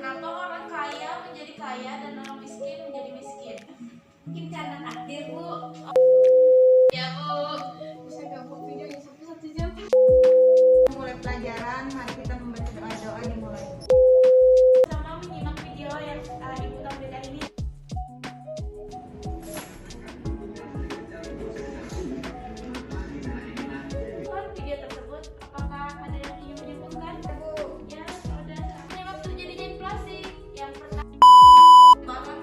Kenapa orang kaya menjadi kaya dan orang miskin menjadi miskin? Mungkin karena takdir, Bu. Ya, Bu. Bisa gabung videonya sampai 1 jam. Mulai pelajaran, mari kita membaca doa-doa dimulai. Sama menyimak video yang Ibu tampilkan ini. Video tersebut, apakah ada yang ingin menyebutkan? Ya, sudah. Penyebab terjadinya inflasi yang pertama, barang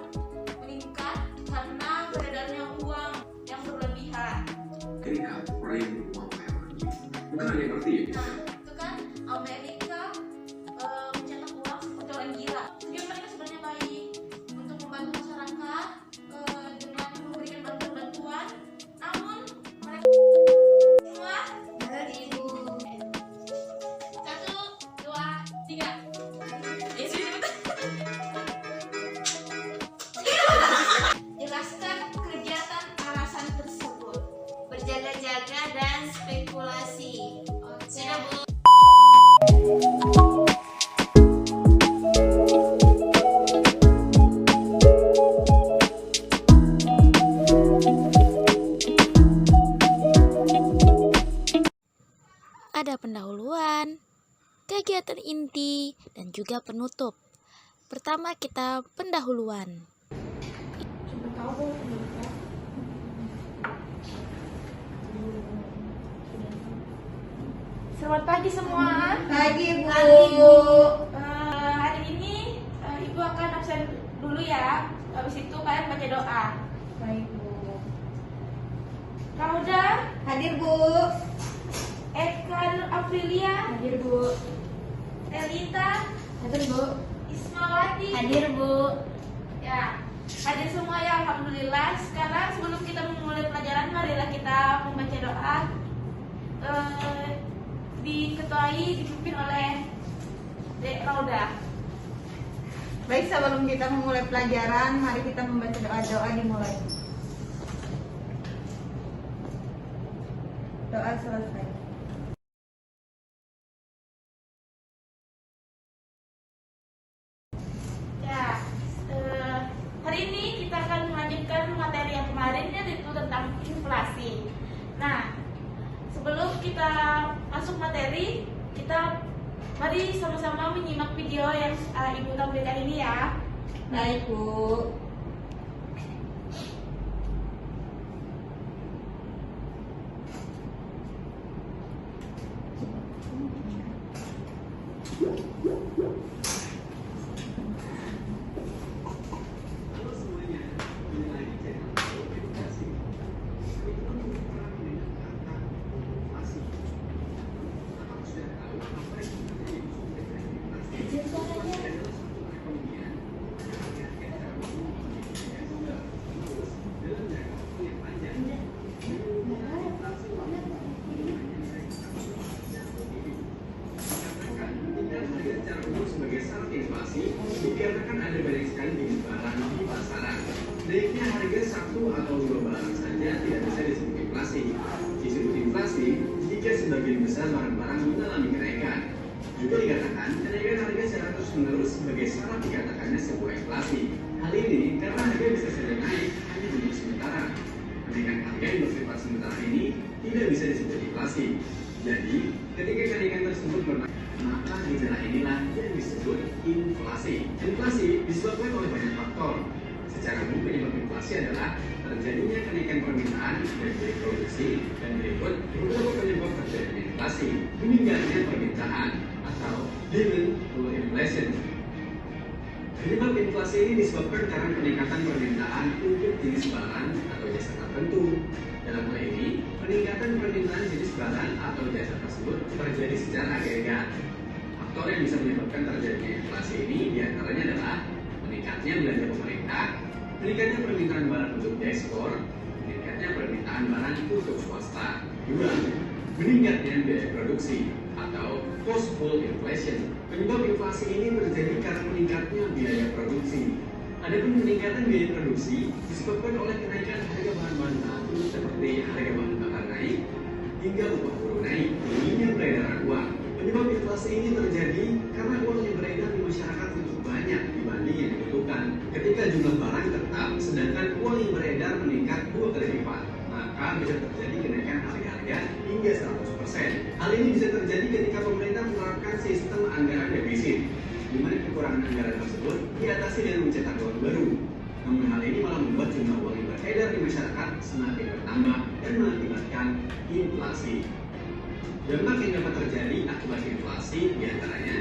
meningkat karena beredarnya uang yang berlebihan. Ketika orang yang uang mewah, bukan ada yang ngerti ya? Nah, itu kan Amerika mencetak uang seperti orang gila. Tujuan mereka sebenarnya baik untuk membantu masyarakat dengan memberikan bantuan-bantuan. Namun mereka semua Ibu. 1, 2, 3. Jelaskan kegiatan alasan tersebut. Berjaga-jaga dan spekulasi. Sudah, Bu. Ada pendahuluan, kegiatan inti, dan juga penutup. Pertama kita pendahuluan. Selamat pagi semua. Pagi, Bu. Hari ini Ibu akan absen dulu ya. Habis itu kalian baca doa. Baik, Bu. Rauda, Hadir, Bu. Eka Aprilia, Hadir, Bu. Elita, Hadir, Bu. Ismawati. Hadir, Bu. Ya, hadir semua ya, alhamdulillah. Sekarang sebelum kita memulai pelajaran, marilah kita membaca doa. Dipimpin oleh Dek Rauda. Baik, sebelum kita memulai pelajaran, mari kita membaca doa-doa dimulai. Doa selesai. Ya, hari ini kita akan melanjutkan materi yang kemarin yaitu tentang inflasi. Nah, sebelum kita masuk materi, kita mari sama-sama menyimak video yang Ibu tampilkan ini ya. Baik, Bu. Secara umum sebagai syarat inflasi dikarenakan ada banyak sekali jenis barang di pasaran. Naiknya harga satu atau dua barang saja tidak bisa disebut inflasi. Disebut inflasi jika sebagian besar barang-barang mengalami kenaikan. Juga dikatakan kenaikan harga secara terus-menerus sebagai syarat dikatakannya sebuah inflasi. Hal ini karena harga bisa saja naik hanya untuk sementara. Kenaikan harga yang bersifat sementara ini tidak bisa disebut inflasi. Jadi, ketika kenaikan tersebut bernaik, maka gejala inilah yang disebut inflasi. Inflasi disebabkan oleh banyak faktor. Secara umum penyebab inflasi adalah terjadinya kenaikan permintaan dan biaya produksi, dan berikut beberapa penyebab terjadinya inflasi. Meningkatnya permintaan atau demand pull inflation. Penyebab inflasi ini disebabkan karena peningkatan permintaan untuk jenis barang atau jasa tertentu. Dalam hal ini, peningkatan permintaan jenis barang atau jasa tersebut terjadi secara agregat. Faktor yang bisa menyebabkan terjadinya inflasi ini diantaranya adalah meningkatnya belanja pemerintah, meningkatnya permintaan barang untuk diekspor, meningkatnya permintaan barang untuk swasta. 2. Meningkatnya biaya produksi atau cost pull inflation. Penyebab inflasi ini terjadi karena meningkatnya biaya produksi. Adapun peningkatan biaya produksi disebabkan oleh kenaikan harga bahan-bahan baku seperti harga bahan bakar naik hingga upah buruh naik, tingginya peredaran uang. Penyebab inflasi ini terjadi karena uang yang beredar di masyarakat cukup banyak bisa terjadi kenaikan harga-harga hingga 100%. Hal ini bisa terjadi ketika pemerintah menerapkan sistem anggaran defisit, di mana kekurangan anggaran tersebut diatasi dengan mencetak uang baru. Namun hal ini malah membuat jumlah uang yang beredar di masyarakat semakin bertambah dan mengakibatkan inflasi. Dampak yang dapat terjadi akibat inflasi diantaranya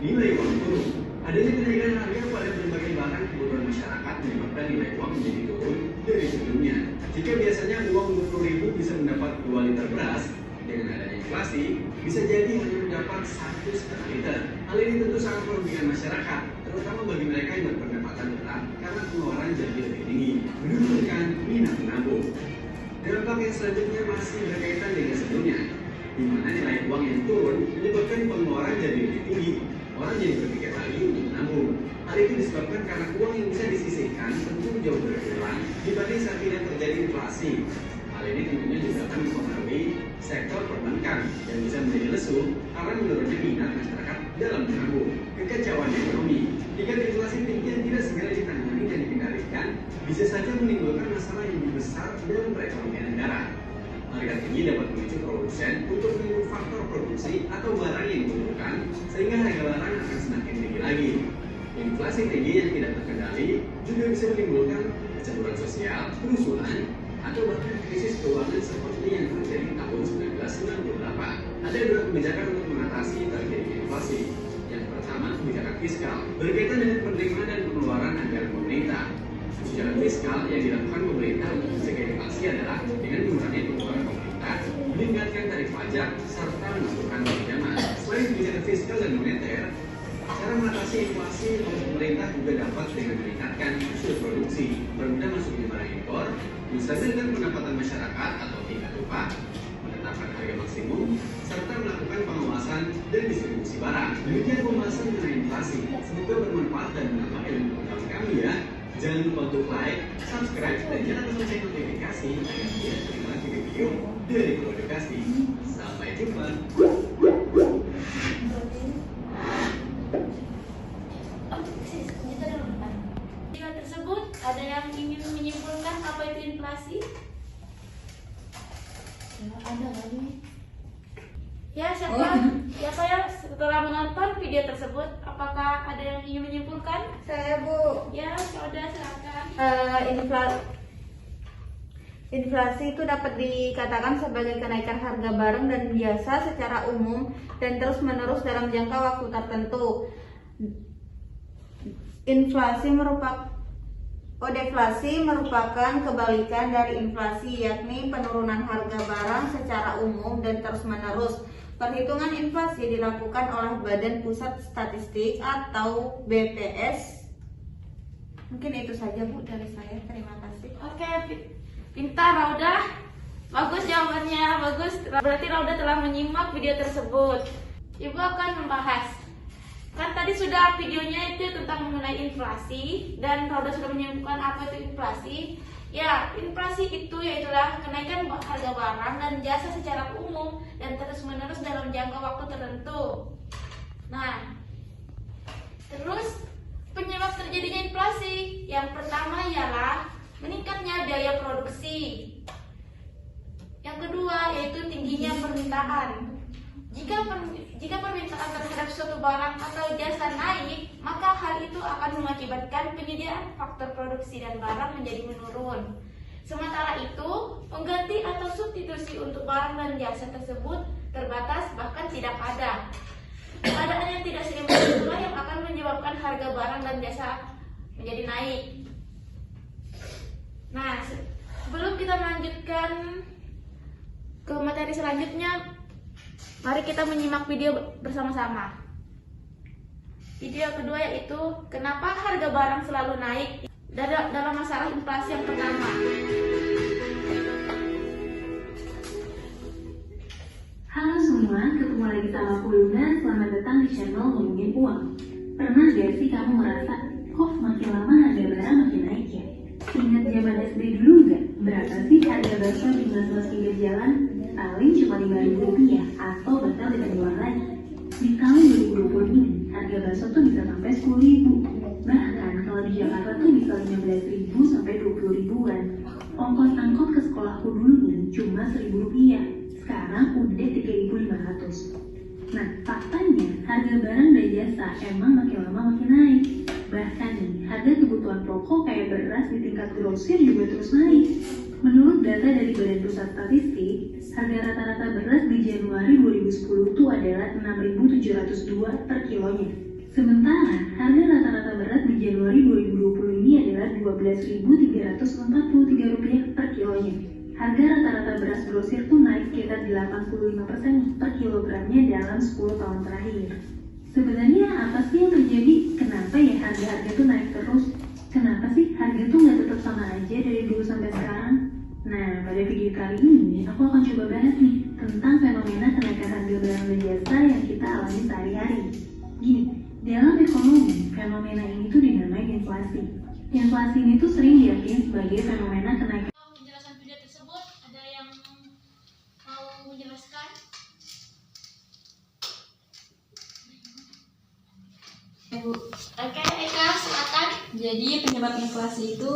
nilai uang turun. Adanya kenaikan harga pada berbagai barang kebutuhan masyarakat menyebabkan nilai uang menjadi turun dari sebelumnya. Jika biasanya uang 20.000 bisa mendapat 2 liter beras, dengan adanya inflasi bisa jadi hanya mendapat 1,5 liter. Hal ini tentu sangat merugikan masyarakat, terutama bagi mereka yang berpendapatan rendah karena pengeluaran jadi lebih tinggi, menurunkan minat menabung. Dampak yang selanjutnya masih berkaitan dengan sebelumnya, di mana nilai uang yang turun menyebabkan pengeluaran jadi lebih tinggi. Orang jadi berpikir lagi untuk menabung. Hal itu disebabkan karena uang yang bisa disisihkan tentu jauh berkurang dibanding saat tidak terjadi inflasi. Hal ini tentunya juga akan mempengaruhi sektor perbankan yang bisa menjadi lesu karena menurunnya minat masyarakat dalam menabung. Kekacauan ekonomi, jika inflasi tinggi yang tidak segera ditangani dan dikendalikan, bisa saja menimbulkan masalah yang lebih besar dalam perekonomian negara. Harga tinggi dapat memicu produsen untuk menimbulkan faktor produksi atau barang yang dibutuhkan, sehingga harga barang akan semakin tinggi lagi. Inflasi tinggi yang tidak terkendali juga bisa menimbulkan kecemburuan sosial, kerusuhan, atau bahkan krisis keuangan seperti yang terjadi tahun 1998. Ada 2 kebijakan untuk mengatasi terjadinya inflasi. Yang pertama, kebijakan fiskal berkaitan dengan penerimaan dan pengeluaran anggaran pemerintah. Kebijakan fiskal yang dilakukan pemerintah untuk mencegah inflasi adalah dengan mengurangi pengeluaran pemerintah, meningkatkan tarif pajak, serta menentukan pinjaman. Selain kebijakan fiskal dan moneter, cara mengatasi inflasi oleh pemerintah juga dapat dengan meningkatkan unsur produksi, bermudah masuknya barang impor, menstabilkan pendapatan masyarakat atau tingkat upah, menetapkan harga maksimum, serta melakukan pengawasan dan distribusi barang. Demikian pembahasan mengenai inflasi. Semoga bermanfaat dan menambah ilmu pengetahuan kami ya. Jangan lupa untuk like, subscribe, dan nyalakan lonceng notifikasi agar tidak ketinggalan video dari Pro Edukasi. Sampai jumpa. Jika tersebut ada yang ingin menyimpulkan apa itu inflasi? Ada lagi. Ya, siapa ya setelah menonton video tersebut, apakah ada yang ingin menyimpulkan? Saya Bu. Ya, sudah silakan. Inflasi itu dapat dikatakan sebagai kenaikan harga barang dan jasa secara umum dan terus-menerus dalam jangka waktu tertentu. Deflasi merupakan kebalikan dari inflasi, yakni penurunan harga barang secara umum dan terus-menerus. Perhitungan inflasi dilakukan oleh Badan Pusat Statistik atau BPS. Mungkin itu saja Bu dari saya. Terima kasih. Oke, pintar Rauda. Bagus jawabannya, bagus. Berarti Rauda telah menyimak video tersebut. Ibu akan membahas. Kan tadi sudah videonya itu tentang mengenai inflasi dan Rauda sudah menyimpulkan apa itu inflasi. Ya, inflasi itu yaitulah kenaikan harga barang dan jasa secara umum dan terus-menerus dalam jangka waktu tertentu. Nah, terus penyebab terjadinya inflasi yang pertama ialah meningkatnya biaya produksi. Yang kedua yaitu tingginya permintaan. Jika permintaan terhadap suatu barang atau jasa naik, maka hal itu akan mengakibatkan penyediaan faktor produksi dan barang menjadi menurun. Sementara itu, pengganti atau substitusi untuk barang dan jasa tersebut terbatas bahkan tidak ada. Keadaan yang tidak seimbang itulah yang akan menyebabkan harga barang dan jasa menjadi naik. Nah, sebelum kita melanjutkan ke materi selanjutnya, mari kita menyimak video bersama-sama. Video kedua yaitu kenapa harga barang selalu naik dalam masalah inflasi yang pertama. Halo semua, ketemu lagi sama aku Luna. Selamat datang di channel Ngomongin Uang. Pernah gak sih kamu merasa kok makin lama harga barang makin naik ya? Ingat zaman SD dulu nggak? Berapa sih harga bakso di mas-mas pinggir jalan? Paling cuma Rp5.000 atau bahkan lebih murah lagi. Di tahun 2020 ini, harga bakso tuh bisa sampai Rp10.000. Bahkan kalau di Jakarta tuh bisa Rp15.000 sampai Rp20.000-an. Ongkos angkot ke sekolahku dulu nih nih cuma Rp1.000, sekarang udah Rp3.500. Nah, faktanya harga barang dan jasa emang makin lama makin naik. Bahkan nih, harga kebutuhan pokok kayak beras di tingkat grosir juga terus naik. Menurut data dari Badan Pusat Statistik, harga rata-rata beras di Januari 2010 itu adalah Rp6.702 per kilonya. Sementara harga rata-rata beras di Januari 2020 ini adalah Rp12.343 per kilonya. Harga rata-rata beras grosir tuh naik sekitar 85% per kilogramnya dalam 10 tahun terakhir. Sebenarnya apa sih yang terjadi? Kenapa ya harga-harga tuh naik terus? Kenapa sih harga tuh nggak tetap sama aja dari dulu sampai sekarang? Nah, pada video kali ini aku akan coba bahas nih tentang fenomena kenaikan harga barang dan jasa yang kita alami sehari-hari. Gini, dalam ekonomi, fenomena ini tuh dinamai inflasi. Inflasi ini tuh sering diartikan sebagai fenomena kenaikan. Penjelasan video tersebut ada yang mau menjelaskan? Oke, Eka, silakan. Jadi penyebab inflasi itu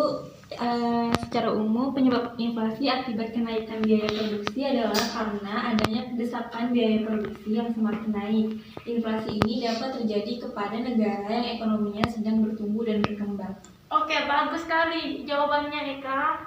secara umum penyebab inflasi akibat kenaikan biaya produksi adalah karena adanya desakan biaya produksi yang semakin naik. Inflasi ini dapat terjadi kepada negara yang ekonominya sedang bertumbuh dan berkembang. Oke, bagus sekali jawabannya, Eka.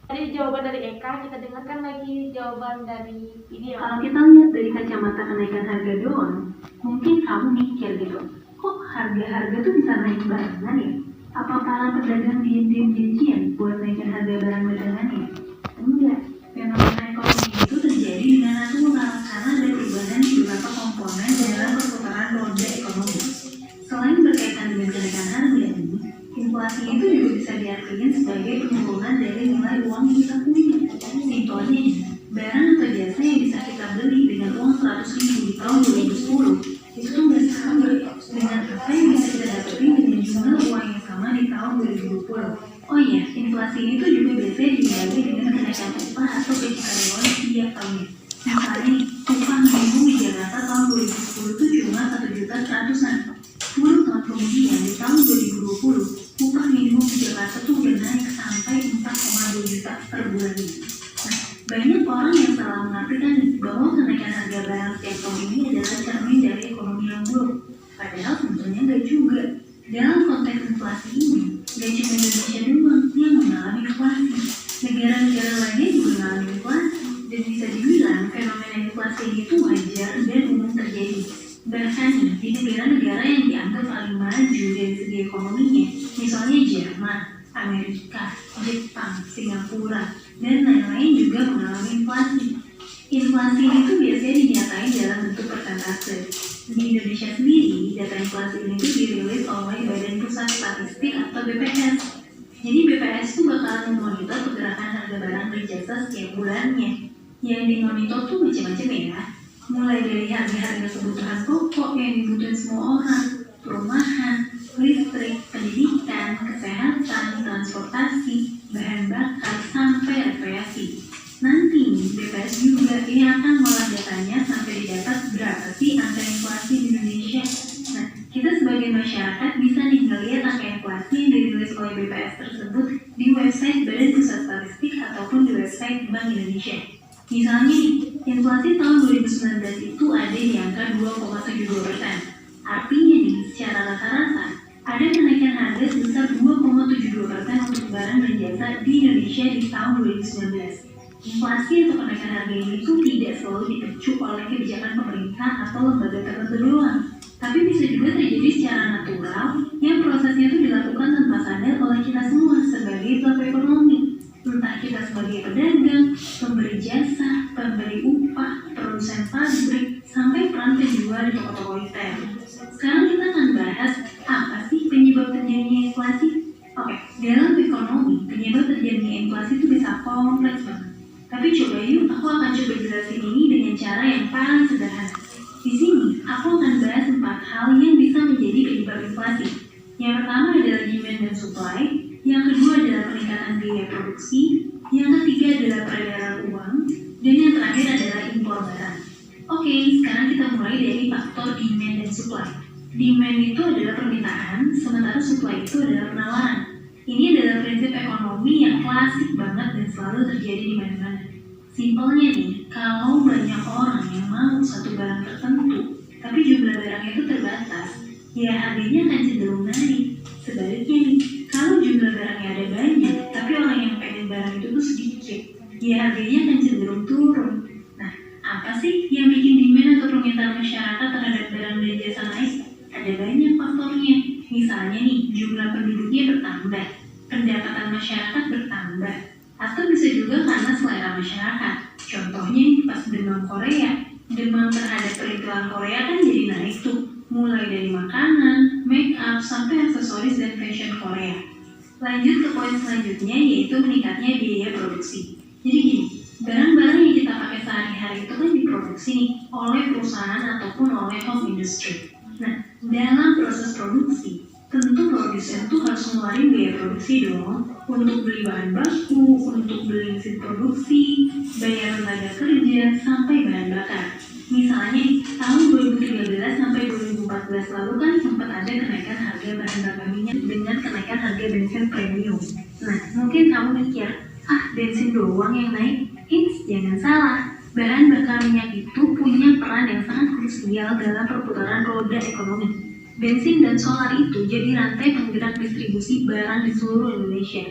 Tadi jawaban dari Eka, kita dengarkan lagi jawaban dari video. Kalau kita lihat dari kacamata kenaikan harga doang, mungkin kamu mikir gitu, kok harga-harga tuh bisa naik barengan ya? Apa para pedagang diam-diam janjian buat naikin harga barang dagangannya? Enggak, fenomena ekonomi itu terjadi dengan natural karena ada perubahan di beberapa komponen dalam perputaran roda ekonomi. Selain berkaitan dengan kenaikan harga ini, inflasi itu juga bisa diartikan sebagai penurunan dari nilai uang yang kita punya. Simpelnya, barang atau jasa yang bisa kita beli dengan uang 100.000 di tahun 2010 itu tuh nggak sama dengan apa yang bisa kita dapetin dengan jumlah uang yang sama di tahun 2020. Oh iya, inflasi ini tuh juga biasanya diimbangi dengan kenaikan upah atau gaji karyawan setiap tahunnya. Misalnya nih, upah minimum di Jakarta tahun 2010 itu cuma 1.100.000-an. 10 tahun kemudian di tahun 2020, upah minimum di Jakarta tuh udah naik sampai 4,2 juta per bulan. Nah, banyak orang yang salah mengartikan bahwa kenaikan harga barang setiap tahun ini adalah cermin dari ekonomi yang buruk. Padahal sebetulnya nggak juga. Dalam konteks inflasi ini, nggak cuma Indonesia doang yang mengalami inflasi. Negara-negara lainnya juga mengalami inflasi. Dan bisa dibilang fenomena inflasi ini tuh wajar dan umum terjadi. Bahkan nih, di negara-negara yang dianggap paling maju dari segi ekonominya, misalnya Jerman, Amerika, Jepang, Singapura, dan lain-lain juga mengalami inflasi. Inflasi itu biasanya dinyatain dalam bentuk persentase. Di Indonesia sendiri, data inflasi ini tuh dirilis oleh Badan Pusat Statistik atau BPS. Jadi BPS itu bakalan memonitor pergerakan harga barang dan jasa setiap bulannya. Yang dimonitor tuh macam-macam ya. Mulai dari harga-harga kebutuhan pokok yang dibutuhin semua orang, perumahan, listrik, pendidikan, kesehatan, transportasi, bahan bakar, sampai rekreasi. Nanti nih, BPS juga yang akan ngolah datanya sampai didapat berapa sih angka inflasi di Indonesia. Nah, kita sebagai masyarakat bisa nih ngelihat angka inflasi yang dirilis oleh BPS tersebut di website Badan Pusat Statistik ataupun di website Bank Indonesia. Misalnya nih, inflasi tahun 2019 itu ada di angka 2,72%. Artinya nih, secara rata-rata ada kenaikan harga sebesar 2,72% untuk barang dan jasa di Indonesia di tahun 2019. Inflasi atau kenaikan harga ini tuh tidak selalu dipicu oleh kebijakan pemerintah atau lembaga tertentu doang, tapi bisa juga terjadi secara natural yang prosesnya itu dilakukan tanpa sadar oleh kita semua sebagai pelaku ekonomi. Entah kita sebagai pedagang, pemberi jasa, pemberi upah, produsen pabrik, sampai peran penjual di toko-toko retail. Sekarang kita akan bahas apa sih penyebab terjadinya inflasi? Oke, dalam ekonomi, penyebab terjadinya inflasi itu bisa kompleks banget. Tapi coba yuk, aku akan coba jelasin ini dengan cara yang paling sederhana. Di sini, aku akan bahas 4 hal yang bisa menjadi penyebab inflasi. Yang pertama adalah demand dan supply, yang kedua adalah peningkatan biaya produksi, yang ketiga adalah peredaran uang, dan yang terakhir adalah impor barang. Oke, sekarang kita mulai dari faktor demand dan supply. Demand itu adalah permintaan, sementara supply itu adalah penawaran. Ini adalah prinsip ekonomi yang klasik banget dan selalu terjadi di mana-mana. Simpelnya nih, kalau banyak orang yang mau satu barang tertentu, tapi jumlah barangnya itu terbatas, ya harganya akan cenderung naik. Sebaliknya nih, kalau jumlah barangnya ada banyak, tapi orang yang pengen barang itu tuh sedikit, ya harganya akan cenderung turun. Nah, apa sih yang bikin demand atau permintaan masyarakat terhadap barang dan jasa naik? Ada banyak faktornya. Misalnya nih, jumlah penduduknya bertambah, pendapatan masyarakat bertambah, atau bisa juga karena selera masyarakat. Contohnya nih, pas demam Korea, demam terhadap perintilan Korea kan jadi naik tuh, mulai dari makanan, make up, sampai aksesoris dan fashion Korea. Lanjut ke poin selanjutnya, yaitu meningkatnya biaya produksi. Jadi gini, barang-barang yang kita pakai sehari-hari itu kan diproduksi nih oleh perusahaan ataupun oleh home industry. Nah, dalam proses produksi, tentu produsen tuh harus ngeluarin biaya produksi dong, untuk beli bahan baku, untuk beli mesin produksi, bayar tenaga kerja, sampai bahan bakar. Misalnya, tahun 2013 sampai 2014 lalu kan sempat ada kenaikan harga bahan bakar minyak dengan kenaikan harga bensin premium. Nah, mungkin kamu mikir, bensin doang yang naik? Jangan salah, bahan bakar minyak itu punya peran yang sangat krusial dalam perputaran roda ekonomi. Bensin dan solar itu jadi rantai penggerak distribusi barang di seluruh Indonesia.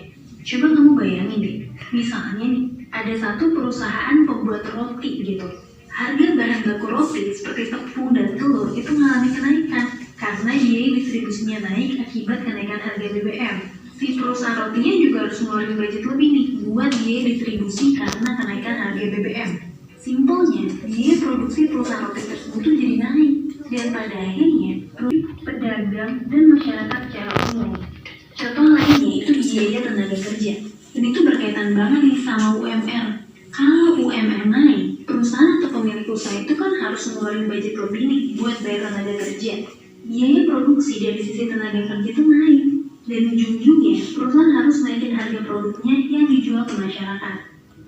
Coba kamu bayangin deh, misalnya nih, ada satu perusahaan pembuat roti gitu. Harga bahan baku roti seperti tepung dan telur itu mengalami kenaikan karena biaya distribusinya naik akibat kenaikan harga BBM. Si perusahaan rotinya juga harus ngeluarin budget lebih nih buat biaya distribusi karena kenaikan harga BBM. Simpelnya, biaya produksi perusahaan roti tersebut tuh jadi naik dan pada akhirnya pedagang dan masyarakat secara umum. Contoh lainnya itu biaya tenaga kerja. Dan itu berkaitan banget nih sama UMR. Kalau UMR naik, perusahaan atau pemilik usaha itu kan harus ngeluarin budget lebih nih buat bayar tenaga kerja. Biaya produksi dari sisi tenaga kerja itu naik. Dan ujung-ujungnya, perusahaan harus naikin harga produknya yang dijual ke masyarakat.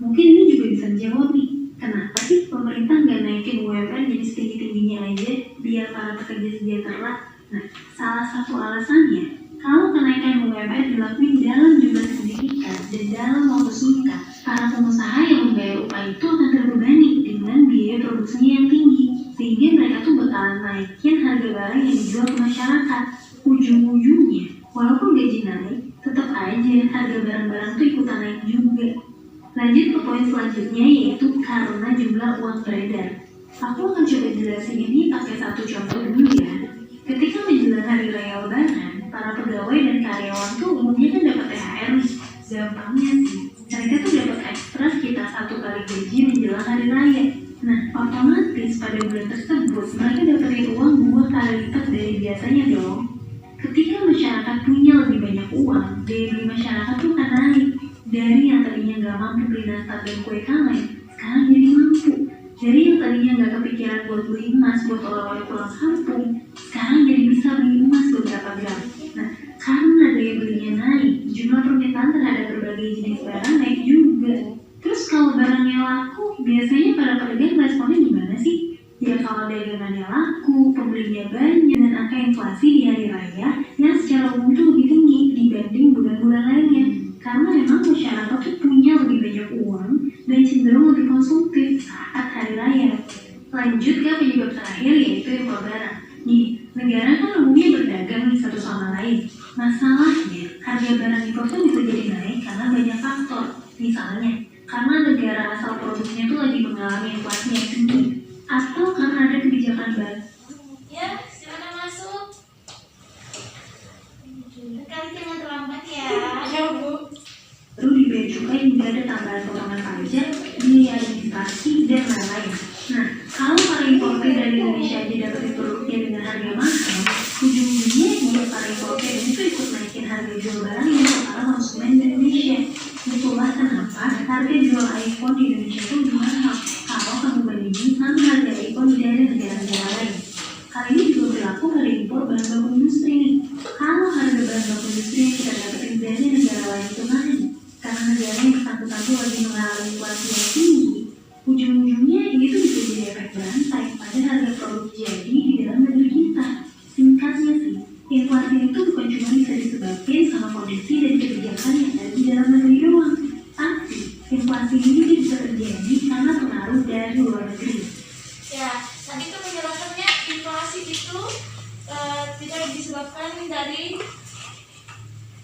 Mungkin ini juga bisa dijawab nih, kenapa sih pemerintah nggak naikin UMR jadi setinggi-tingginya aja biar para pekerja sejahtera? Nah, salah satu alasannya, kalau kenaikan UMR dilakukan dalam jumlah signifikan dan dalam waktu singkat, para pengusaha yang membayar upah itu akan terbebani dengan biaya produksinya yang tinggi, sehingga mereka tuh bakalan naikin harga barang yang dijual ke masyarakat. Ujung-ujungnya, walaupun gaji naik, tetap aja harga barang-barang tuh ikutan naik juga. Lanjut ke poin selanjutnya, yaitu karena jumlah uang beredar. Aku akan coba jelasin ini pakai satu contoh dulu ya. Ketika menjelang hari raya Lebaran, para pegawai dan karyawan tuh umumnya kan dapat THR nih. Gampangnya sih, mereka tuh dapat ekstra sekitar 1 kali gaji menjelang hari raya. Nah, otomatis pada bulan tersebut mereka dapetin uang 2 kali lipat dari biasanya dong. Ketika masyarakat punya lebih banyak uang, daya beli masyarakat tuh akan naik. Dari yang tadinya nggak mampu beli nastar dan kue kaleng, sekarang jadi mampu. Dari yang tadinya nggak kepikiran buat beli emas buat oleh-oleh pulang kampung, sekarang jadi bisa beli emas beberapa gram. Nah, karena daya belinya naik, jumlah permintaan terhadap berbagai jenis barang naik juga. Terus kalau barangnya laku, biasanya para pedagang responnya gimana sih? Ya kalau dagangannya laku, pembelinya banyak, dan angka inflasi di hari raya yang secara umum tuh lebih tinggi dibanding bulan-bulan lainnya. Karena memang masyarakat tuh punya lebih banyak uang dan cenderung lebih konsumtif saat hari raya. Lanjut ke penyebab terakhir, yaitu impor barang. Nih, negara kan umumnya berdagang nih satu sama lain. Masalahnya, harga barang impor tuh bisa jadi naik karena banyak faktor. Misalnya, karena negara asal produknya tuh lagi mengalami inflasi yang tinggi, atau karena ada kebijakan baru. Ya, silakan masuk. Sekali jangan terlambat ya. Ya, Bu. Baru di bea cukai juga ada tambahan potongan pajak, biaya administrasi, dan lain-lain. Nah, kalau para importer dari Indonesia aja dapetin produknya dengan harga mahal, ujung-ujungnya buat para importer itu ikut naikin harga jual barangnya ke para konsumen di Indonesia. Itulah kenapa harga jual iPhone di Indonesia itu lebih mahal kalau kamu bandingin sama harga iPhone dari negara-negara lain. Hal ini juga berlaku pada impor bahan baku industri nih. Kalau harga bahan baku industri yang kita dapetin dari negara lain itu naik, karena negara yang bersangkutan itu lagi mengalami inflasi yang tinggi, ujung-ujungnya ini tuh bisa jadi efek berantai pada harga produk jadi di dalam negeri kita. Singkatnya sih, inflasi itu bukan cuma bisa disebabkan sama kondisi dan kebijakan yang ada di dalam negeri doang, tapi inflasi inflasi ini juga bisa terjadi karena pengaruh dari luar negeri. Ya, tadi itu penjelasannya inflasi itu tidak disebabkan dari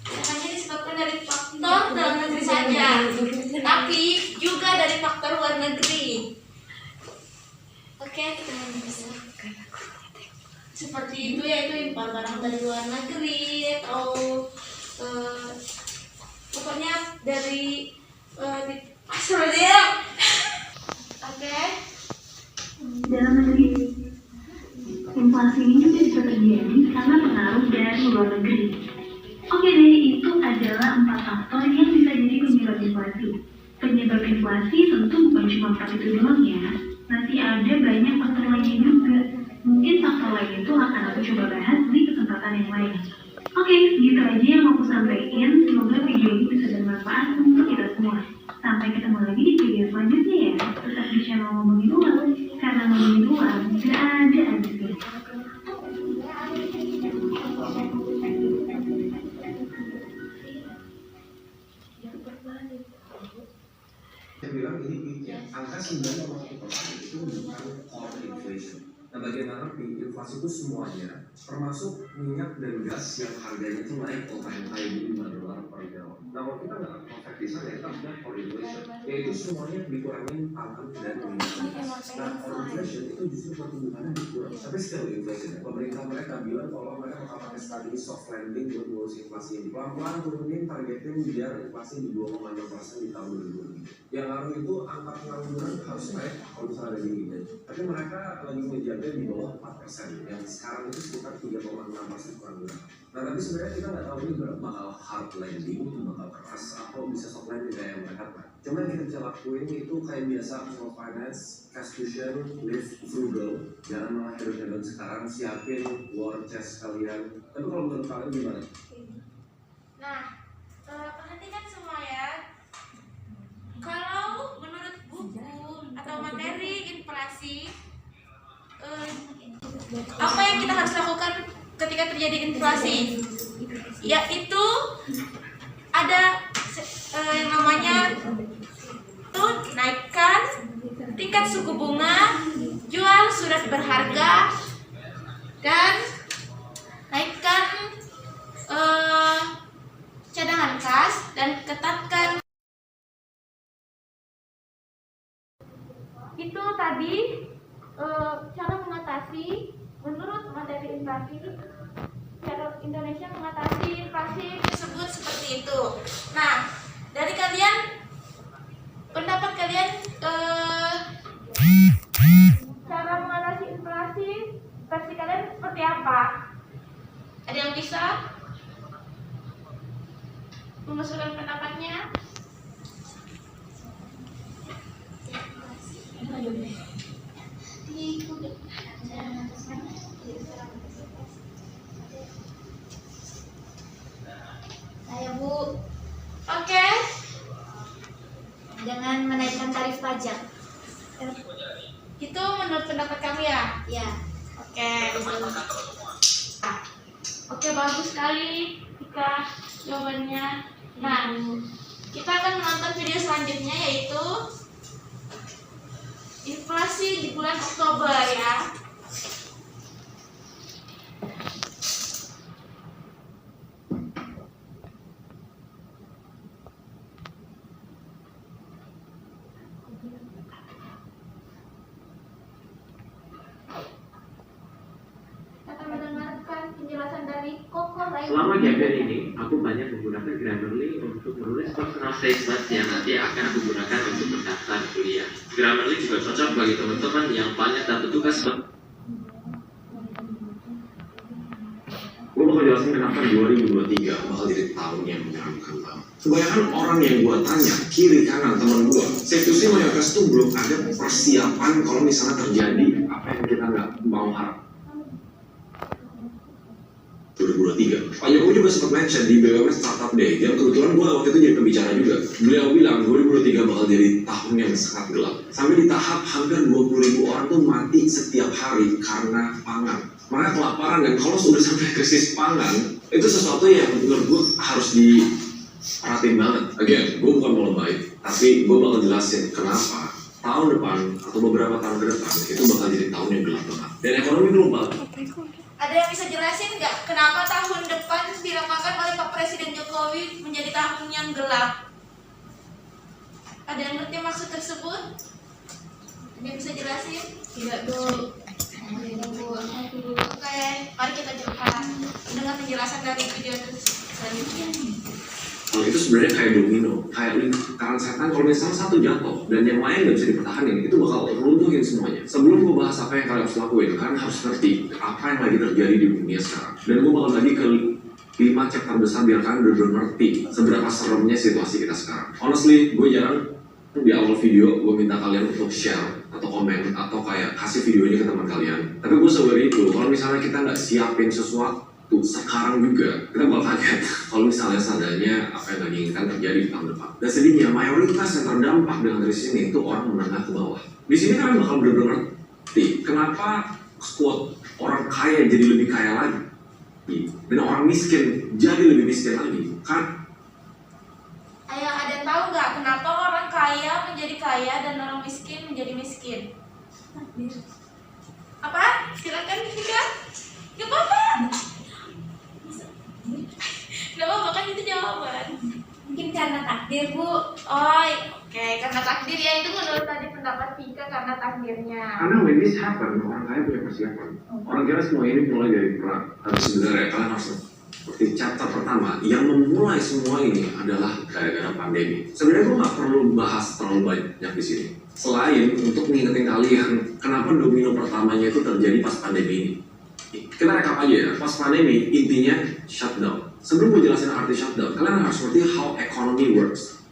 hanya disebabkan dari faktor dalam negeri saja, tapi juga dari faktor luar negeri. Oke, kita bisa seperti itu, yaitu impor barang dari luar negeri atau pokoknya dari pasar dia. Oke. Dalam negeri, inflasi ini juga bisa terjadi karena pengaruh dari luar negeri. Oke deh, itu adalah 4 faktor yang bisa jadi penyebab inflasi. Penyebab inflasi tentu bukan cuma 4 itu doang ya. Nanti ada banyak faktor lainnya juga. Mungkin faktor lain itu akan aku coba bahas di kesempatan yang lain. Oke, gitu aja yang mau aku sampaikan. Semoga video ini bisa bermanfaat untuk kita semua. Sampai ketemu lagi di video selanjutnya ya. Tetap di channel Ngomongin Uang, karena ngomongin uang gak ada habisnya. Saya bilang ini peaknya, angka 9,1% itu menunjukkan core inflation. Nah, bagaimana inflasi itu semuanya, termasuk minyak dan gas yang harganya itu naik all time high di $5 per gallon. Nah, kalau kita nggak perfect di sana, kita bilang core inflation, yaitu semuanya dikurangin pangan dan minyak dan gas. Nah, core inflation itu justru pertumbuhannya berkurang, tapi still inflation. Pemerintah mereka bilang kalau mereka bakal pakai strategi soft landing buat ngurus inflasi ini. Pelan-pelan turunin targetnya biar inflasi di 2,6% di tahun 2020. Yang ngaruh itu angka pengangguran harus naik kalau misalnya ada tingginya. Tapi mereka lagi menjaga di bawah 4%, yang sekarang itu sekitar 3,6% pengangguran. Nah, tapi sebenarnya kita nggak tahu ini bakal hard landing, bakal keras, atau bisa soft landing kayak yang mereka kan. Cuma yang kita bisa lakuin itu kayak biasa, personal finance, cash cushion, live frugal, jangan malah hedon sekarang, siapin war chest kalian. Tapi kalau menurut kalian gimana? Nah, perhatikan semua ya. Kalau menurut buku atau materi inflasi, apa yang kita harus lakukan ketika terjadi inflasi? Yaitu ada yang namanya tuh naikkan tingkat suku bunga, jual surat berharga, dan naikkan cadangan kas, dan ketatkan. Itu tadi cara mengatasi, menurut materi inflasi, cara Indonesia mengatasi inflasi tersebut seperti itu. Nah, dari kalian, pendapat kalian cara mengatasi inflasi versi kalian seperti apa? Ada yang bisa mengusulkan pendapatnya? Saya Bu, Oke. jangan menaikkan tarif pajak. Itu menurut pendapat kami ya? Ya, Oke. Oke, bagus sekali Tika jawabannya. Nah, kita akan menonton video selanjutnya, yaitu inflasi di bulan Oktober ya. Kita mendengarkan penjelasan dari Koko Raini. Selama campaign ini, aku banyak menggunakan Grammarly untuk menulis personal statement yang nanti akan aku gunakan untuk mendaftar kuliah. Grammarly juga cocok bagi teman-teman yang banyak dapat tugas. Gue bakal jelasin kenapa 2023 bakal jadi tahun yang menyeramkan banget. Kebanyakan orang yang gue tanya, kiri kanan teman gue, sektornya mayoritas tuh belum ada persiapan kalau misalnya terjadi apa yang kita nggak mau harap. 2023. Pak Jokowi juga sempat mention di BUMN Startup Day, yang kebetulan gue waktu itu jadi pembicara juga. Beliau bilang 2023 bakal jadi tahun yang sangat gelap. Sampai di tahap hampir 20.000 orang tuh mati setiap hari karena pangan. Mereka kelaparan, dan kalau sudah sampai krisis pangan, itu sesuatu yang menurut gue harus diperhatiin banget. Again, gue bukan mau lebay, Tapi gue bakal jelasin kenapa tahun depan atau beberapa tahun ke depan itu bakal jadi tahun yang gelap banget. Dan ekonomi global. Ada yang bisa jelasin nggak kenapa tahun depan diramakan oleh Pak Presiden Jokowi menjadi tahun yang gelap? Ada yang ngerti maksud tersebut? Ada yang bisa jelasin? Tidak dulu. Oke, mari kita dengar penjelasan dari video selanjutnya. Kalau itu sebenarnya kayak domino, kayak lingkaran setan. Kalau misalnya satu jatuh dan yang lain nggak bisa dipertahankan, itu bakal runtuhin semuanya. Sebelum gue bahas apa yang kalian harus lakuin, kalian harus ngerti apa yang lagi terjadi di dunia sekarang. Dan gue bakal lagi ke 5 chapter besar biar kalian benar-benar ngerti seberapa seremnya situasi kita sekarang. Honestly, gue jarang di awal video gue minta kalian untuk share atau komen atau kayak kasih videonya ke teman kalian. Tapi gue sewari itu, kalau misalnya kita nggak siapin sesuatu sekarang juga, kita bakal kaget kalau misalnya seadanya apa yang gak diinginkan terjadi di tahun depan. Dan sedihnya, mayoritas yang terdampak dengan krisis ini itu orang menengah ke bawah. Di sini kalian bakal benar-benar ngerti kenapa quote orang kaya jadi lebih kaya lagi dan orang miskin jadi lebih miskin lagi. Kan? Ayah, ada yang tahu nggak kenapa orang kaya menjadi kaya dan orang miskin menjadi miskin? Apa? Silakan Vika. Gak apa-apa. Gak apa-apa, kan itu jawaban. Mungkin karena takdir, Bu. Oh, oke, karena takdir ya, itu menurut tadi pendapat Vika karena takdirnya. Karena when this happen, orang kaya punya persiapan. Orang kira semua ini mulai dari perang. Tapi sebenarnya kalian harus seperti chapter pertama yang memulai semua ini adalah gara-gara pandemi. Sebenarnya gue nggak perlu bahas terlalu banyak di sini. Selain untuk mengingetin kalian kenapa domino pertamanya itu terjadi pas pandemi ini. Kita rekap aja ya, pas pandemi intinya shutdown. Sebelum gue jelasin arti shutdown, kalian harus ngerti how economy works.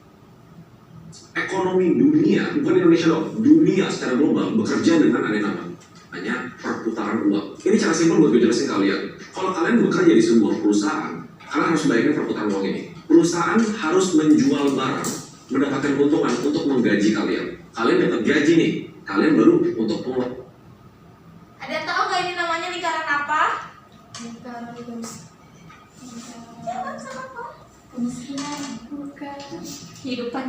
Ekonomi dunia, bukan Indonesia dong, dunia secara global bekerja dengan ada namanya perputaran uang. Ini cara simpel buat gue jelasin kalian. Kalau kalian bekerja di sebuah perusahaan, kalian harus bayangin perputaran uang ini. Perusahaan harus menjual barang, mendapatkan keuntungan untuk menggaji kalian. Kalian dapat gaji nih, kalian baru untuk pengeluaran. Ada yang tahu nggak ini namanya lingkaran apa? Lingkaran Jangan salah apa? kemiskinan, bukan kehidupan.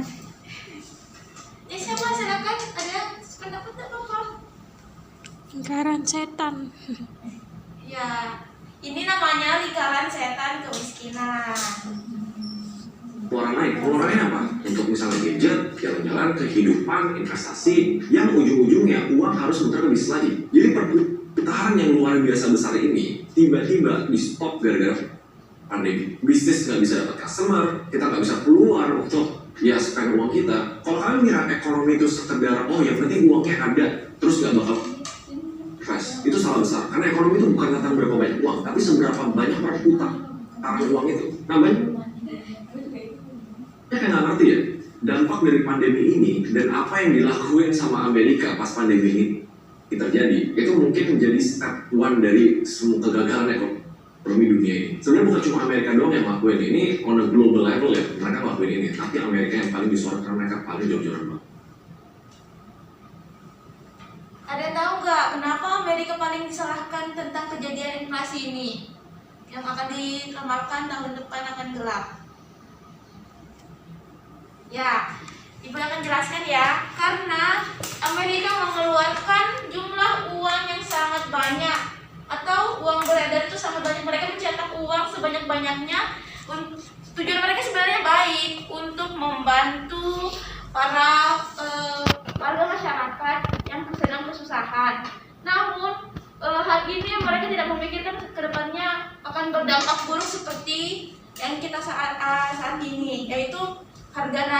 Ya siapa? Silakan. Ada yang pendapat apa? Lingkaran setan. Ya, ini namanya lingkaran setan kemiskinan. Pengeluaran naik, pengeluarannya apa? Untuk misalnya gadget, jalan-jalan, kehidupan, investasi, yang ujung-ujungnya uang harus muter ke bisnis lagi. Jadi perputaran yang luar biasa besar ini tiba-tiba di stop gara-gara pandemi. Bisnis nggak bisa dapat customer, kita nggak bisa keluar untuk ya spend uang kita. Kalau kalian ngira ekonomi itu sekedar oh yang penting uangnya ada, terus nggak bakal fresh, itu salah besar. Karena ekonomi itu bukan tentang berapa banyak uang, tapi seberapa banyak perputaran uang itu. Namanya ya kayak nggak ngerti ya dampak dari pandemi ini dan apa yang dilakuin sama Amerika pas pandemi ini terjadi itu mungkin menjadi step one dari semua kegagalan ekonomi dunia ini. Sebenarnya bukan cuma Amerika doang yang ngelakuin ini on a global level ya, mereka ngelakuin ini, tapi Amerika yang paling disorot karena mereka paling jor-joran banget. Ada yang tahu nggak kenapa Amerika paling disalahkan tentang kejadian inflasi ini yang akan diramalkan tahun depan akan gelap? Ya, Ibu akan jelaskan ya. Karena Amerika mengeluarkan jumlah uang yang sangat banyak atau uang beredar itu sangat banyak. Mereka mencetak uang sebanyak-banyaknya. Tujuan mereka sebenarnya baik untuk membantu para warga masyarakat yang sedang kesusahan. Namun hal ini mereka tidak memikirkan ke depannya akan berdampak buruk seperti yang kita saat ini, yaitu harga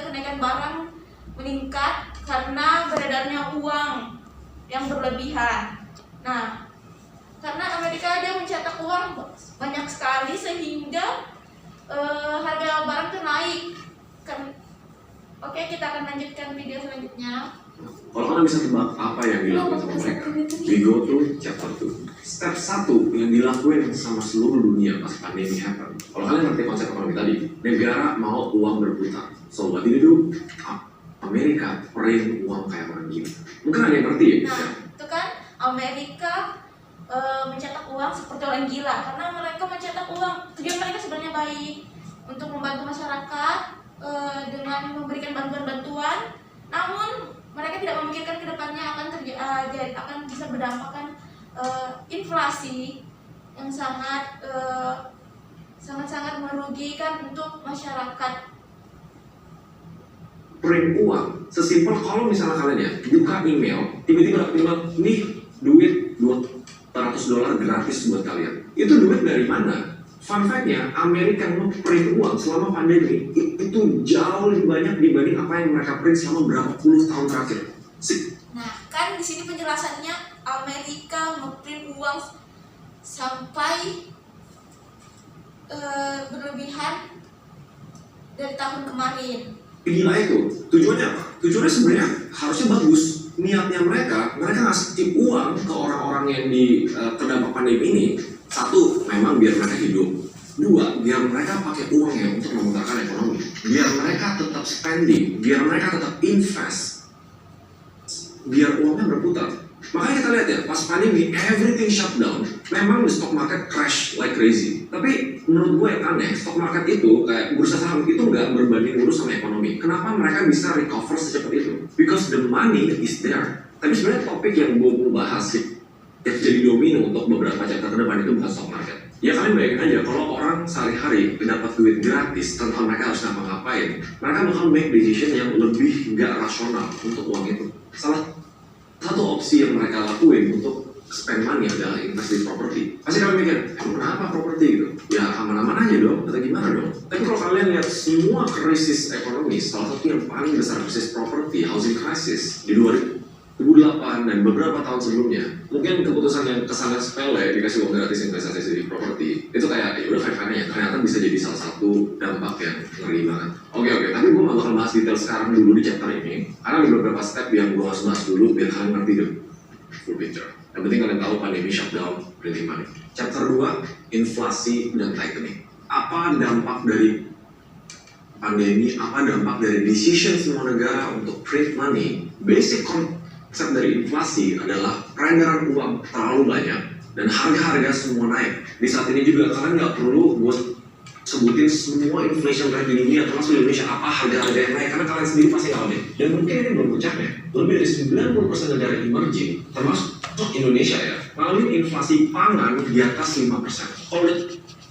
kenaikan barang meningkat karena beredarnya uang yang berlebihan. Nah, karena Amerika dia mencetak uang banyak sekali sehingga harga barang itu naik. Oke, kita akan lanjutkan video selanjutnya. Kalau kalian bisa tebak apa yang dilakukan sama mereka, we go to chapter 2. Step 1 yang dilakuin sama seluruh dunia pas pandemi happen. Kalau kalian ngerti konsep ekonomi tadi, negara mau uang berputar. So what do you do? Amerika print uang kayak orang gila. Mungkin ada yang ngerti ya? Nah, itu kan Amerika mencetak uang seperti orang gila karena mereka mencetak uang. Tujuan mereka sebenarnya baik untuk membantu masyarakat dengan memberikan bantuan-bantuan, namun mereka tidak memikirkan ke depannya akan bisa berdampak inflasi yang sangat merugikan untuk masyarakat. Print uang, sesimpel kalau misalnya kalian ya buka email, tiba-tiba nih duit $200 gratis buat kalian. Itu duit dari mana? Fun fact-nya, Amerika nge-print uang selama pandemi itu jauh lebih banyak dibanding apa yang mereka print selama berapa puluh tahun terakhir. Nah, kan di sini penjelasannya Amerika nge-print uang sampai berlebihan dari tahun kemarin. Gila itu, tujuannya apa? Tujuannya sebenarnya harusnya bagus. Niatnya mereka ngasih uang ke orang-orang yang terdampak pandemi ini. Satu, memang biar mereka hidup. Dua, biar mereka pakai uangnya untuk memutarkan ekonomi. Biar mereka tetap spending, biar mereka tetap invest. Biar uangnya berputar. Makanya kita lihat ya, pas pandemi, everything shut down. Memang the stock market crash like crazy. Tapi menurut gue yang aneh, stock market itu, kayak bursa saham itu nggak berbanding lurus sama ekonomi. Kenapa mereka bisa recover secepat itu? Because the money is there. Tapi sebenarnya topik yang gue mau bahas sih, yang jadi domino untuk beberapa chapter ke depan itu bukan stock market. Ya kalian bayangin aja, kalau orang sehari-hari dapat duit gratis tanpa mereka harus ngapa-ngapain, mereka bakal make decision yang lebih nggak rasional untuk uang itu. Salah satu opsi yang mereka lakuin untuk spend money adalah invest di properti. Pasti kalian mikir, kenapa properti gitu? Ya aman-aman aja dong, atau gimana dong? Tapi kalau kalian lihat semua krisis ekonomi, salah satu yang paling besar krisis properti, housing crisis di 2008 dan beberapa tahun sebelumnya, mungkin keputusan yang kesannya sepele dikasih uang gratis investasi di properti itu kayak ya udah fine ya, ternyata bisa jadi salah satu dampak yang ngeri banget. Oke, tapi gue gak bakal bahas detail sekarang dulu di chapter ini karena ada beberapa step yang gue harus bahas dulu biar kalian ngerti the full picture. Yang penting kalian tahu pandemi shutdown printing money. Chapter 2, inflasi dan tightening. Apa dampak dari pandemi, apa dampak dari decision semua negara untuk print money? Basic konsep dari inflasi adalah peredaran uang terlalu banyak dan harga-harga semua naik. Di saat ini juga kalian nggak perlu buat sebutin semua inflation rate di dunia termasuk di Indonesia apa harga-harga yang naik karena kalian sendiri pasti ngalamin. Dan mungkin ini belum puncaknya, lebih dari 90% negara emerging termasuk Indonesia ya ngalamin inflasi pangan di atas 5%. Kalau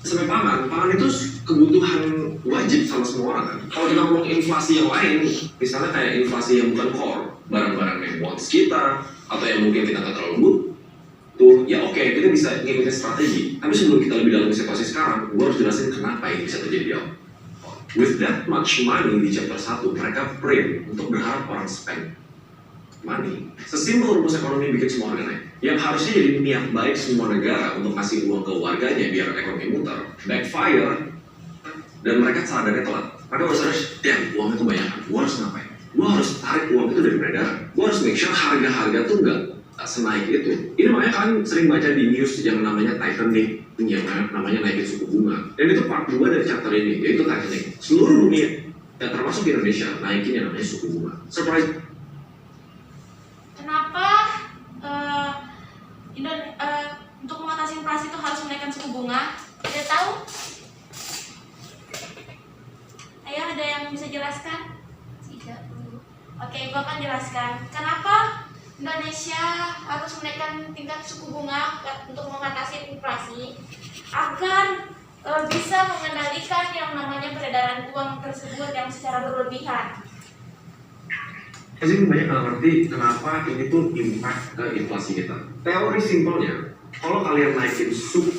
sampai pangan itu kebutuhan wajib sama semua orang kan. Kalau kita ngomong inflasi yang lain, misalnya kayak inflasi yang bukan core, barang-barang yang wants kita atau yang mungkin kita nggak terlalu butuh, ya oke, kita bisa ngikutin strategi. Tapi sebelum kita lebih dalam situasi sekarang, gue harus jelasin kenapa ini bisa terjadi di awal. With that much money di chapter 1, mereka print untuk berharap orang spend money. Sesimpel rumus ekonomi bikin semua harga naik. Yang harusnya jadi niat baik semua negara untuk kasih uang ke warganya biar ekonomi muter, backfire, dan mereka sadarnya telat. Mereka harus sadar, damn, uangnya kebanyakan, gue harus ngapain? Gue harus tarik uang itu dari peredaran. Gue harus make sure harga-harga tuh nggak senaik itu. Ini makanya kalian sering baca di news yang namanya tightening, yang namanya naikin suku bunga. Dan itu part 2 dari chapter ini, yaitu tightening. Seluruh dunia, ya termasuk Indonesia, naikin yang namanya suku bunga. Surprise. Kenapa untuk mengatasi inflasi itu harus menaikkan suku bunga? Tidak tahu? Ayo, ada yang bisa jelaskan? Oke, gue akan jelaskan. Kenapa Indonesia harus menaikkan tingkat suku bunga untuk mengatasi inflasi agar bisa mengendalikan yang namanya peredaran uang tersebut yang secara berlebihan. Jadi banyak nggak ngerti kenapa ini tuh impact ke inflasi kita. Teori simpelnya, kalau kalian naikin suku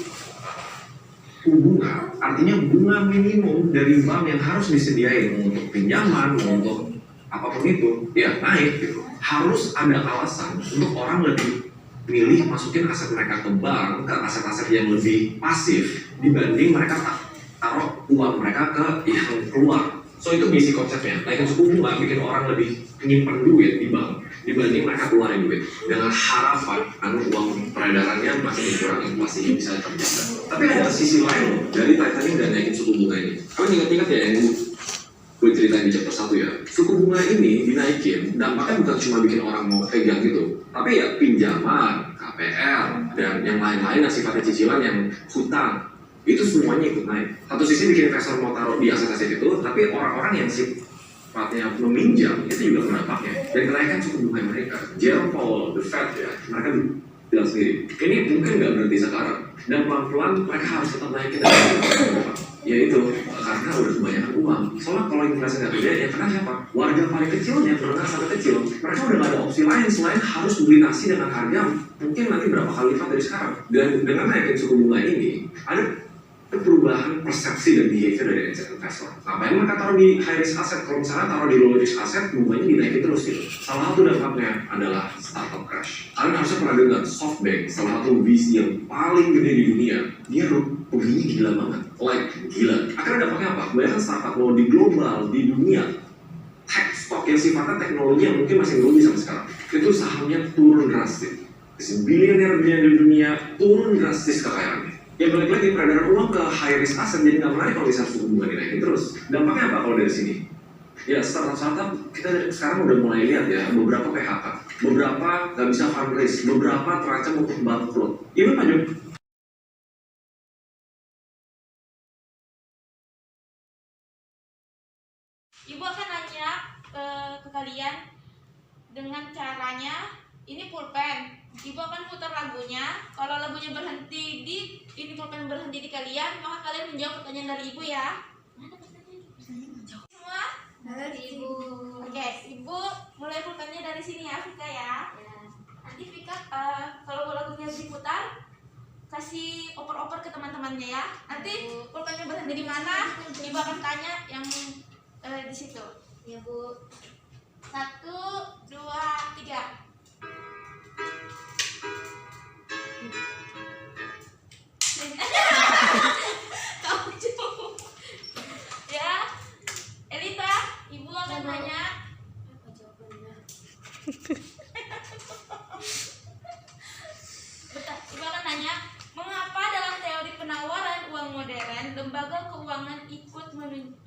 bunga, artinya bunga minimum dari bank yang harus disediain untuk pinjaman, untuk apapun itu, ya naik gitu. Harus ada alasan untuk orang lebih milih masukin aset mereka ke bank, ke aset-aset yang lebih pasif dibanding mereka taruh uang mereka ke yang keluar. So itu basic konsepnya, naikin suku bunga bikin orang lebih nyimpen duit di bank dibanding mereka keluarin duit dengan harapan uang peredarannya makin berkurang, inflasinya bisa terjaga. Tapi ada sisi lain dari tightening dan naikin suku bunga ini. Kalian ingat-ingat ya yang gue ceritain di chapter 1 ya, suku bunga ini dinaikin dampaknya bukan cuma bikin orang mau pegang gitu, tapi ya pinjaman, KPR, dan yang lain-lain yang sifatnya cicilan yang hutang itu semuanya ikut naik. Satu sisi bikin investor mau taruh di aset-aset itu, tapi orang-orang yang sifatnya meminjam itu juga kena dampaknya. Dan kenaikan suku bunga mereka, Jerome Powell, the Fed ya, mereka bilang sendiri, ini mungkin nggak berhenti sekarang, dan pelan-pelan mereka harus tetap naikin dari ya itu karena udah kebanyakan uang. Soalnya kalau inflasi nggak beda, ya karena siapa? Warga paling kecilnya, menengah sampai kecil, mereka udah nggak ada opsi lain selain harus beli nasi dengan harga mungkin nanti berapa kali lipat dari sekarang. Dan dengan naikin suku bunga ini, ada perubahan persepsi dan behavior dari investor. Ngapain mereka taruh di high risk asset? Kalau misalnya taruh di low risk asset, bunganya dinaikin terus gitu. Salah satu dampaknya adalah startup crash. Kalian harusnya pernah dengar SoftBank, salah satu VC yang paling gede di dunia, dia ruginya gila banget, like gila. Akhirnya dampaknya apa? Kebanyakan startup mau di global, di dunia, tech stock yang sifatnya teknologi yang mungkin masih rugi sampai sekarang, itu sahamnya turun drastis. Bilioner di dunia turun drastis kekayaannya. Ya balik lagi peredaran uang ke high risk asset jadi nggak menarik kalau misalnya suku bunga dinaikin terus. Dampaknya apa kalau dari sini? Ya startup kita sekarang udah mulai lihat ya beberapa PHK, beberapa nggak bisa fundraise, beberapa terancam untuk bangkrut. Ini Pak Jun. Ibu akan nanya ke kalian dengan caranya ini pulpen. Ibu akan putar lagunya. Kalau lagunya berhenti ini pulpen berhenti di kalian, maka kalian menjawab pertanyaan dari ibu ya. Mana pertanyaannya? Semua? Dari ibu. Oke, ibu mulai pulpennya dari sini ya, Vika ya. Nanti Vika kalau lagunya diputar, kasih oper-oper ke teman-temannya ya. Nanti pulpennya berhenti di mana, ibu akan tanya yang di situ. Ya Bu. 1, 2, 3. Kamu jauh. Ya, Elita, ibu akan nanya. Apa jawabannya? Ibu akan nanya, mengapa dalam teori penawaran uang modern, lembaga keuangan ikut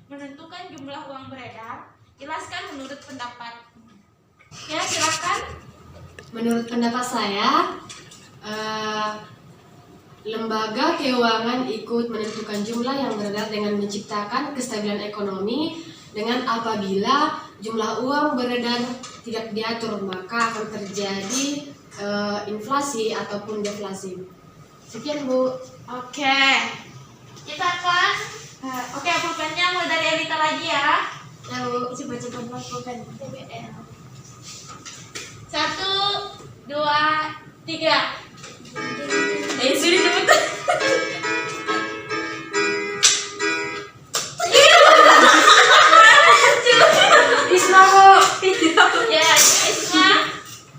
menentukan jumlah uang beredar? Jelaskan menurut pendapat. Ya, silakan. Menurut pendapat saya, lembaga keuangan ikut menentukan jumlah yang beredar dengan menciptakan kestabilan ekonomi. Dengan apabila jumlah uang beredar tidak diatur, maka akan terjadi inflasi ataupun deflasi. Sekian Bu. Oke, kita akan pulpennya mulai dari Elita lagi ya. Ya Bu, coba-coba pulpen TBL. 1, 2, 3. Sudah cepetan. Isma Bu. Ya, Isma.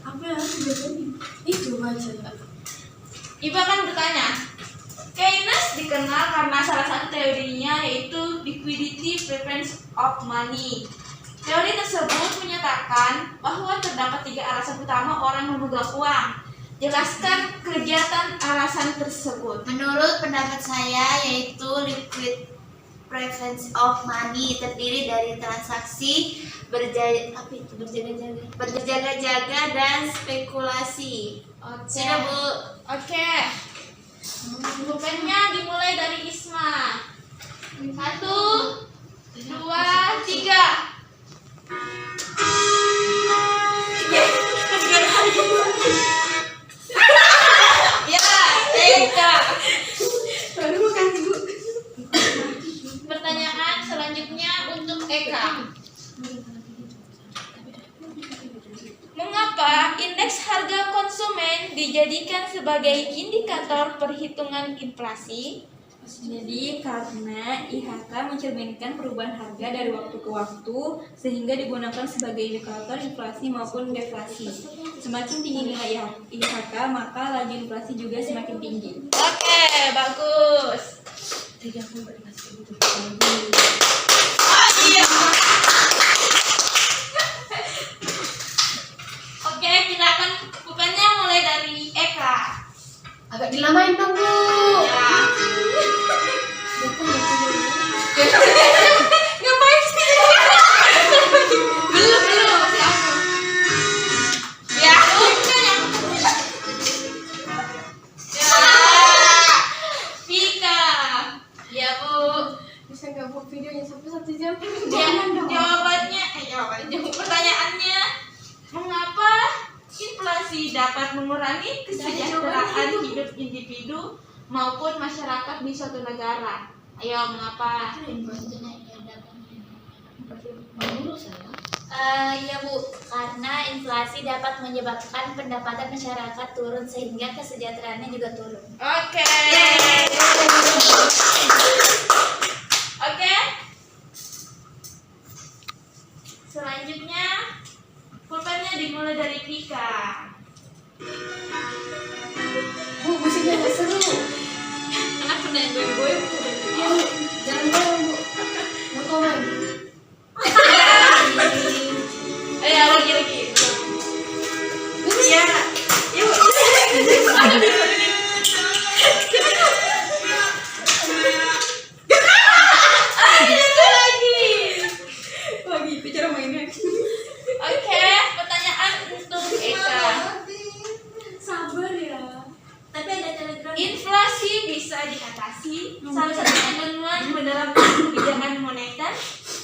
Apa yang harus dibacain? Itu baca. Ibu akan bertanya. Keynes dikenal karena salah satu teorinya yaitu liquidity preference of money. Teori tersebut menyatakan bahwa terdapat 3 alasan utama orang memegang uang. Jelaskan kegiatan alasan tersebut. Menurut pendapat saya yaitu liquid preference of money terdiri dari transaksi berjaga-jaga dan spekulasi. Sudah Bu. Oke. Pulpennya dimulai dari Isma. 1, 2, 3. Ya, Eka. Terima kasih Bu. Pertanyaan selanjutnya untuk Eka. Mengapa indeks harga konsumen dijadikan sebagai indikator perhitungan inflasi? Jadi karena IHK mencerminkan perubahan harga dari waktu ke waktu sehingga digunakan sebagai indikator inflasi maupun deflasi. Semakin tinggi nilai IHK maka laju inflasi juga semakin tinggi. Oke, bagus. Oke, kita akan bukannya mulai dari Eka. Agak dilamain dong Bu. Ya. Ngapain sih? Belum masih aku. Ya, bukan yang. Ya. Vika. Bisa nggak buat videonya sampai 1 jam? Pertanyaannya, mengapa inflasi dapat mengurangi kesejahteraan hidup individu maupun masyarakat di suatu negara? Ayo, mengapa? Ya Bu, karena inflasi dapat menyebabkan pendapatan masyarakat turun sehingga kesejahteraannya juga turun. Oke. Oke. Selanjutnya, pulpennya dimulai dari Tika. Bu, musiknya nggak seru. Anak pernah yang gue. Iya Bu, jangan ngomong Bu. No comment. Lagi. Ya. Yuk. Lagi bicara mainnya. Oke, pertanyaan untuk Eka. Sabar ya. Tapi ada telegram. Inflasi bisa diatasi salah satunya dengan menerapkan kebijakan moneter.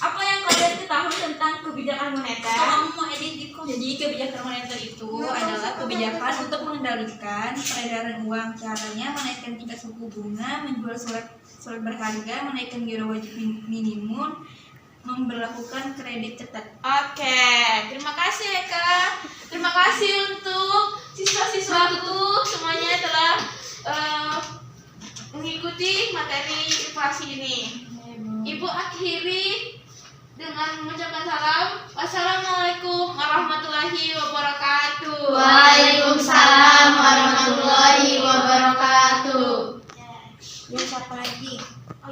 Apa yang kalian ketahui tentang kebijakan moneter? Kamu mau edit di Jadi kebijakan moneter itu adalah kebijakan untuk mengendalikan peredaran uang. Caranya menaikkan tingkat suku bunga, menjual surat berharga, menaikkan giro wajib minimum, memberlakukan kredit ketat. Oke, terima kasih Eka. Terima kasih untuk siswa-siswaku semuanya telah mengikuti materi inflasi ini. Ibu akhiri dengan mengucapkan salam. Wassalamualaikum warahmatullahi wabarakatuh. Waalaikumsalam warahmatullahi wabarakatuh. Ya, siapa lagi?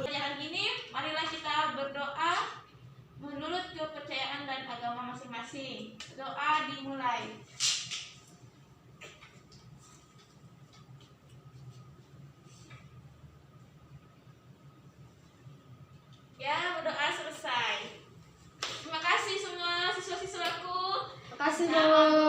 Yang ini, marilah kita berdoa menurut kepercayaan dan agama masing-masing. Doa dimulai. Ya, berdoa selesai. Terima kasih semua siswa-siswaku. Terima kasih Bu.